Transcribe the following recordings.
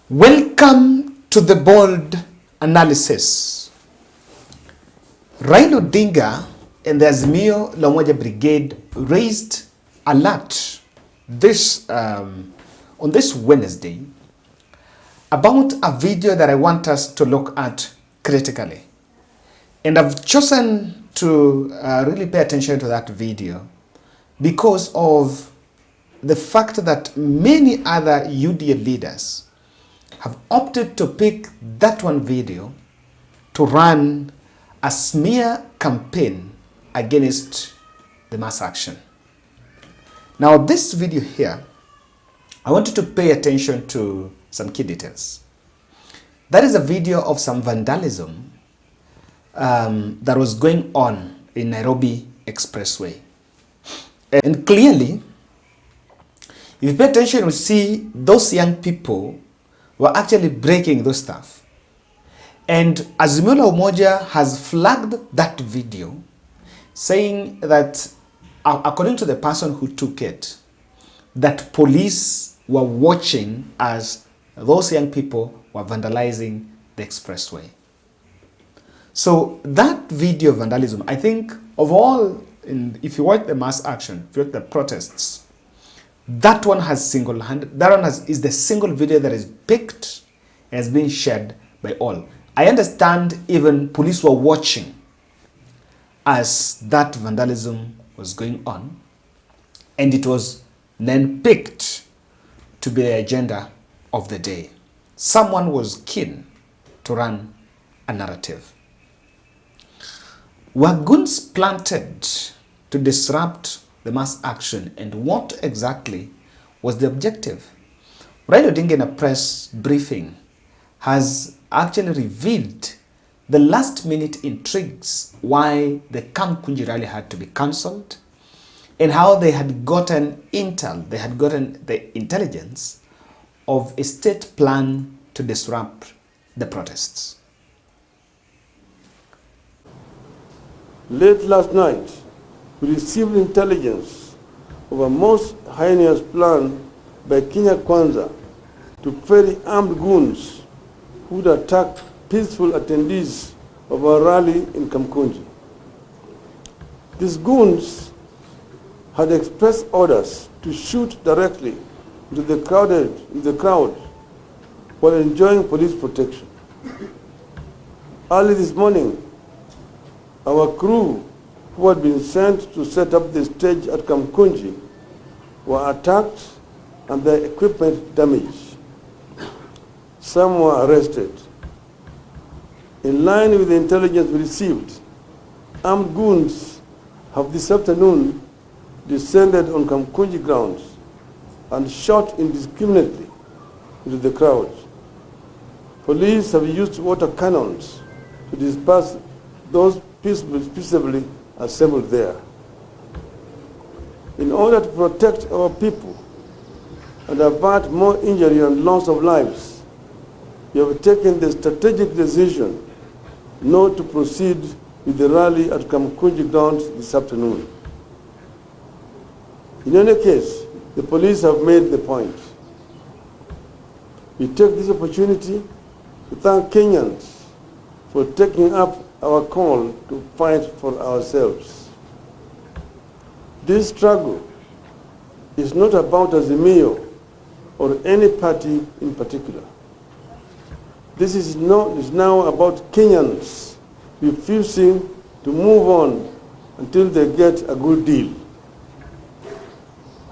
Welcome to the bold analysis. Raila Odinga and the Azimio la Umoja Brigade raised alert on this Wednesday about a video that I want us to look at critically. And I've chosen to really pay attention to that video because of the fact that many other UDA leaders have opted to pick that one video to run a smear campaign against the mass action. Now, this video here, I wanted to pay attention to some key details. That is a video of some vandalism that was going on in Nairobi Expressway. And clearly, if you pay attention, we see those young people were actually breaking those stuff. And Azimio la Umoja has flagged that video, saying that, according to the person who took it, that police were watching as those young people were vandalizing the expressway. So that video of vandalism, I think of all, if you watch the mass action, if you watch the protests, that one has is the single video that is picked and has been shared by all. I understand even police were watching as that vandalism was going on, and it was then picked to be the agenda of the day. Someone was keen to run a narrative. Were Goons planted to disrupt the mass action, and what exactly was the objective? Raila Odinga, in a press briefing, has actually revealed the last minute intrigues why the Kamukunji rally had to be cancelled, and how they had gotten intel, they had gotten the intelligence of a state plan to disrupt the protests. Late last night, we received intelligence of a most heinous plan by Kenya Kwanza to ferry armed goons who would attack peaceful attendees of our rally in Kamukunji. These goons had expressed orders to shoot directly into the crowd while enjoying police protection. Early this morning, our crew, who had been sent to set up the stage at Kamukunji, were attacked and their equipment damaged. Some were arrested. In line with the intelligence we received, armed goons have this afternoon descended on Kamukunji grounds and shot indiscriminately into the crowd. Police have used water cannons to disperse those peaceably assembled there. In order to protect our people and avert more injury and loss of lives, we have taken the strategic decision not to proceed with the rally at Kamukunji grounds this afternoon. In any case, the police have made the point. We take this opportunity to thank Kenyans for taking up our call to fight for ourselves. This struggle is not about Azimio or any party in particular. This is now about Kenyans refusing to move on until they get a good deal.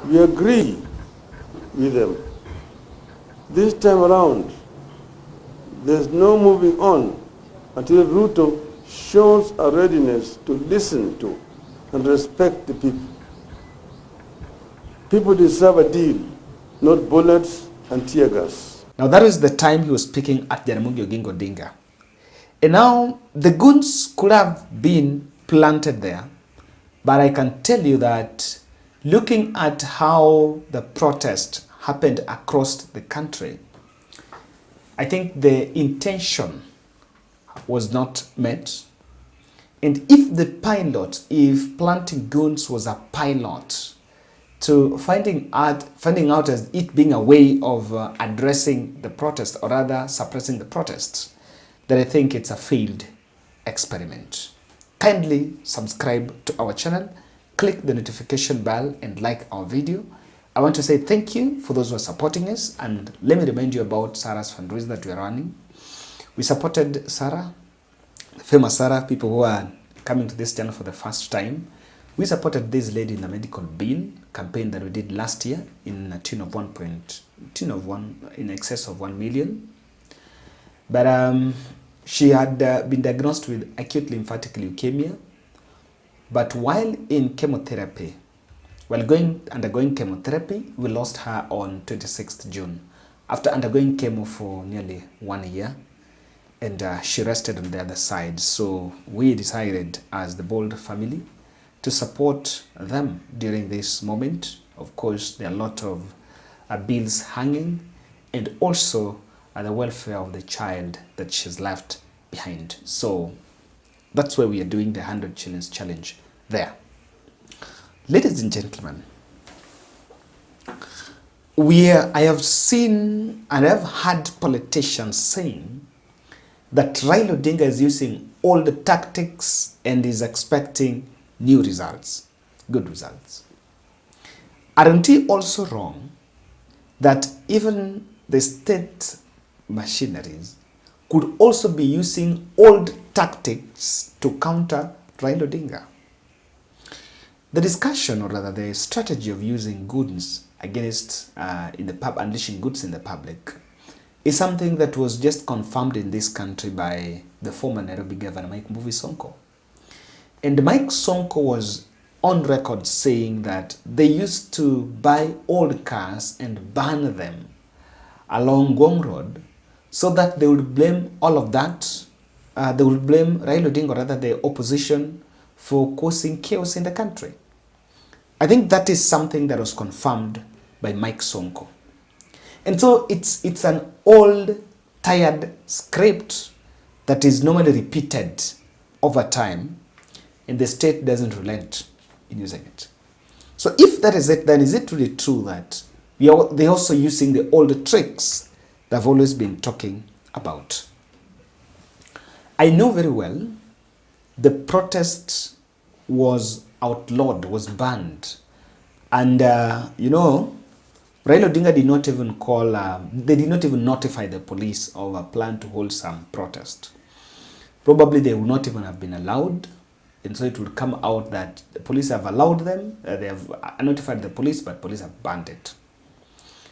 We agree with them. This time around, there's no moving on until Ruto shows a readiness to listen to and respect the people. People deserve a deal, not bullets and tear gas. Now, that is the time he was speaking at Jaramogi Oginga Odinga. And now, the goons could have been planted there, but I can tell you that looking at how the protest happened across the country, I think the intention was not met. And if planting goons was a pilot to finding out as it being a way of addressing the protest, or rather suppressing the protests, that I think it's a failed experiment. Kindly subscribe to our channel, click the notification bell and like our video. I want to say thank you for those who are supporting us, and let me remind you about Sarah's fundraiser that we are running. We supported Sarah, the famous Sarah, people who are coming to this channel for the first time. We supported this lady in the medical bill campaign that we did last year in a tune of in excess of 1 million. But she had been diagnosed with acute lymphatic leukemia. But while in chemotherapy, while undergoing chemotherapy, we lost her on 26th June after undergoing chemo for nearly 1 year, and she rested on the other side. So we decided as the Bold family to support them during this moment. Of course, there are a lot of bills hanging, and also the welfare of the child that she's left behind. So that's why we are doing the 100 shillings challenge there. Ladies and gentlemen, I have seen and I have heard politicians saying that Raila Odinga is using all the tactics and is expecting new results, good results. Aren't we also wrong that even the state machineries could also be using old tactics to counter Raila Odinga? The discussion, or rather the strategy of using goons against unleashing goods in the public, is something that was just confirmed in this country by the former Nairobi governor, Mike Sonko. And Mike Sonko was on record saying that they used to buy old cars and burn them along Ngong Road, so that they would blame all of that. They would blame Raila Odinga, or rather the opposition, for causing chaos in the country. I think that is something that was confirmed by Mike Sonko. And so it's an old, tired script that is normally repeated over time, and the state doesn't relent in using it. So if that is it, then is it really true that they're also using the old tricks that I've always been talking about? I know very well the protest was outlawed, was banned. And, Raila Odinga did not even they did not even notify the police of a plan to hold some protest. Probably they would not even have been allowed. And so it would come out that the police have allowed them, they have notified the police, but police have banned it.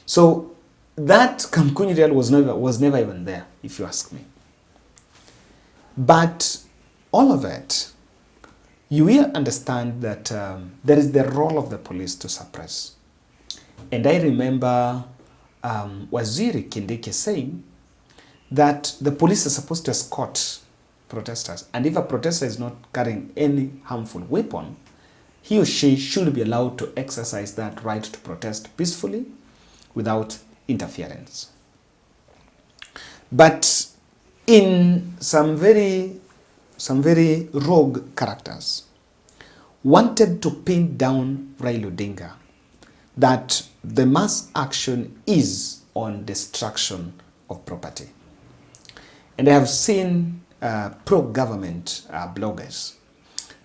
So that Kamukunji rally was never even there, if you ask me. But all of it, you will understand that there is the role of the police to suppress. And I remember Waziri Kindiki saying that the police are supposed to escort protesters, and if a protester is not carrying any harmful weapon, he or she should be allowed to exercise that right to protest peacefully without interference. But in some very rogue characters wanted to pin down Raila Odinga that the mass action is on destruction of property. And I have seen pro-government bloggers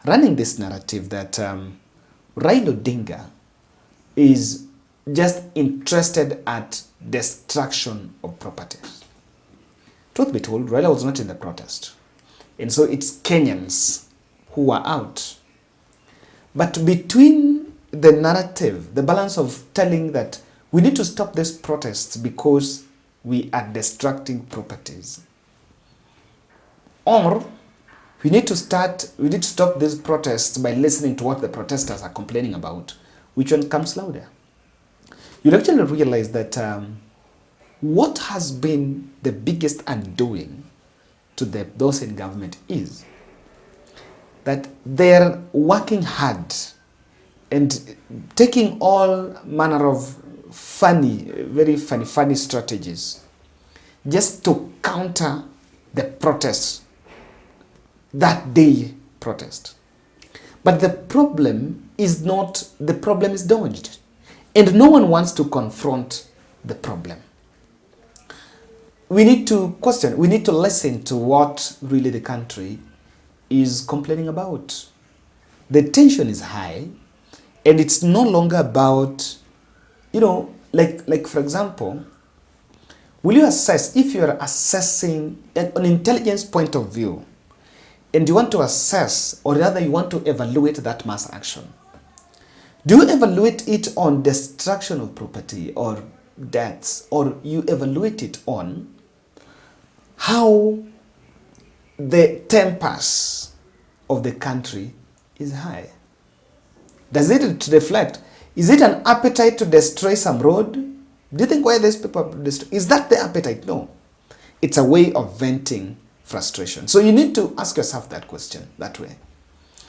running this narrative that Raila Odinga is just interested at destruction of properties. Truth be told, Raila was not in the protest. And so it's Kenyans who are out. But between the narrative, the balance of telling that we need to stop these protests because we are destructing properties, or we need to stop these protests by listening to what the protesters are complaining about, which one comes louder? You'll actually realize that what has been the biggest undoing to those in government is that they're working hard and taking all manner of very funny strategies just to counter the protest, that day protest. But the problem is dodged. And no one wants to confront the problem. We need to question, we need to listen to what really the country is complaining about. The tension is high, and it's no longer about, like for example, will you assess, if you're assessing an intelligence point of view, and you want to assess, or rather you want to evaluate that mass action, do you evaluate it on destruction of property or deaths, or you evaluate it on how the tempers of the country is high? Does it reflect, is it an appetite to destroy some road? Do you think why these people destroy? Is that the appetite? No. It's a way of venting frustration. So you need to ask yourself that question that way.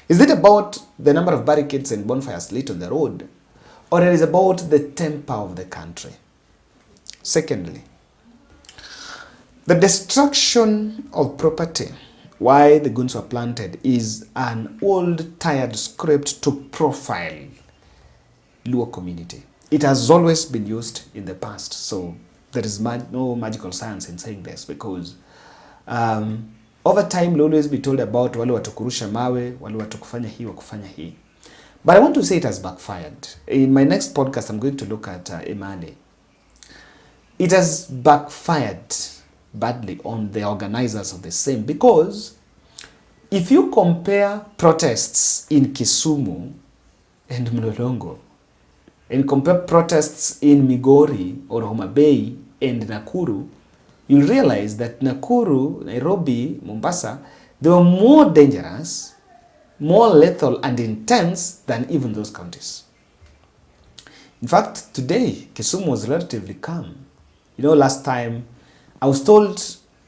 Is it about the number of barricades and bonfires lit on the road, or it is about the temper of the country? Secondly, the destruction of property, why the Goons were planted, is an old tired script to profile Luo community. It has always been used in the past, so there is no magical science in saying this, because over time we'll always be told about wale watukurusha mawe, wale watukufanya hii, wakufanya hii. But I want to say it has backfired. In my next podcast, I'm going to look at Imani. It has backfired badly on the organizers of the same, because if you compare protests in Kisumu and Mlolongo, and compare protests in Migori or Homa Bay and Nakuru, you'll realize that Nakuru, Nairobi, Mombasa, they were more dangerous, more lethal and intense than even those counties. In fact, today, Kisumu was relatively calm. Last time, I was told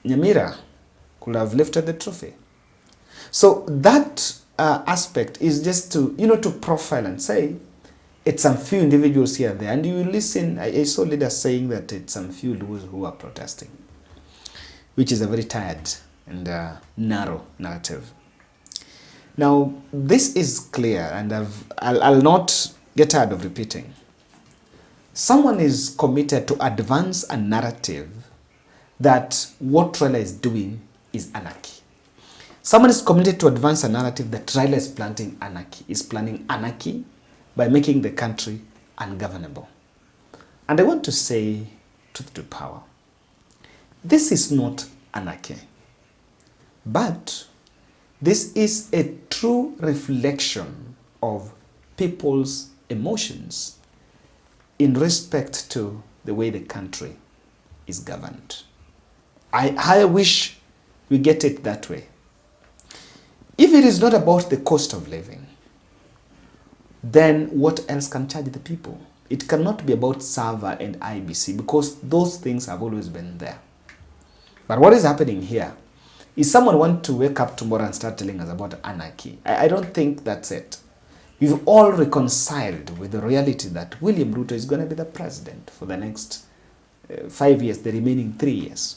Nyamira could have lifted the trophy. So that aspect is just to, to profile and say, it's some few individuals here and there. And you listen, I saw leaders saying that it's some few who are protesting, which is a very tired and narrow narrative. Now, this is clear, and I'll not get tired of repeating. Someone is committed to advance a narrative that what Raila is doing is anarchy. Someone is committed to advance a narrative that Raila is planning anarchy by making the country ungovernable. And I want to say truth to power. This is not anarchy, but this is a true reflection of people's emotions in respect to the way the country is governed. I wish we get it that way. If it is not about the cost of living, then what else can charge the people? It cannot be about Sava and IBC, because those things have always been there. But what is happening here is someone wants to wake up tomorrow and start telling us about anarchy. I don't think that's it. We've all reconciled with the reality that William Ruto is going to be the president for the next 5 years, the remaining 3 years.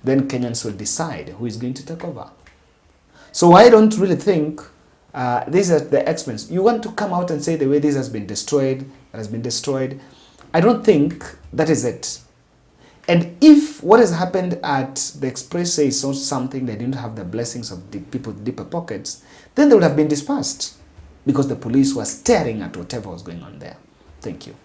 Then Kenyans will decide who is going to take over. So I don't really think these are the expense. You want to come out and say the way this has been destroyed, I don't think that is it. And if what has happened at the Expressway is not something that didn't have the blessings of the people with deeper pockets, then they would have been dispersed, because the police were staring at whatever was going on there. Thank you.